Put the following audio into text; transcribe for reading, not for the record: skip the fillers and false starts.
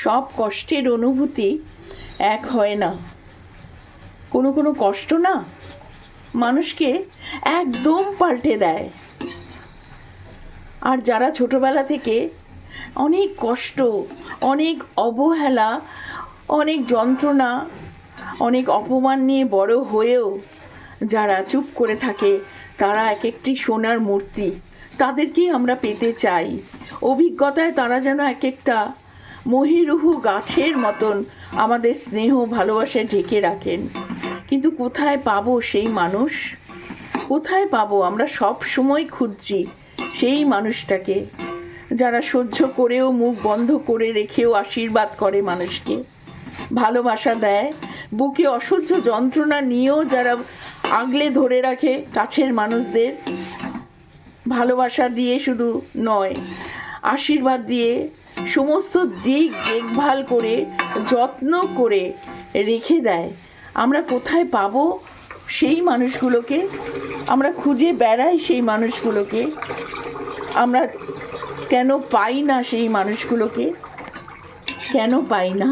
সব কষ্টের অনুভূতি এক হয় না। কোনো কোনো কষ্ট না মানুষকে একদম পাল্টে দেয়। আর যারা ছোটবেলা থেকে অনেক কষ্ট, অনেক অবহেলা, অনেক যন্ত্রণা, অনেক অপমান নিয়ে বড় হয়েও যারা চুপ করে থাকে, তারা এক একটি সোনার মূর্তি। তাদেরকেই আমরা পেতে চাই। অভিজ্ঞতায় তারা যেন এক একটা মহিরুহু গাছের মতন আমাদের স্নেহ ভালোবাসায় ঢেকে রাখেন। কিন্তু কোথায় পাবো সেই মানুষ? কোথায় পাবো? আমরা সব সময় খুঁজছি সেই মানুষটাকে, যারা সহ্য করেও মুখ বন্ধ করে রেখেও আশীর্বাদ করে মানুষকে, ভালোবাসা দেয়, বুকে অসহ্য যন্ত্রণা নিয়েও যারা আগলে ধরে রাখে কাছের মানুষদের, ভালোবাসা দিয়ে শুধু নয়, আশীর্বাদ দিয়ে সমস্ত দিক দেখভাল করে যত্ন করে রেখে দেয়। আমরা কোথায় পাবো সেই মানুষগুলোকে? আমরা খুঁজে বেড়াই সেই মানুষগুলোকে, আমরা কেন পাই না সেই মানুষগুলোকে? কেন পাই না?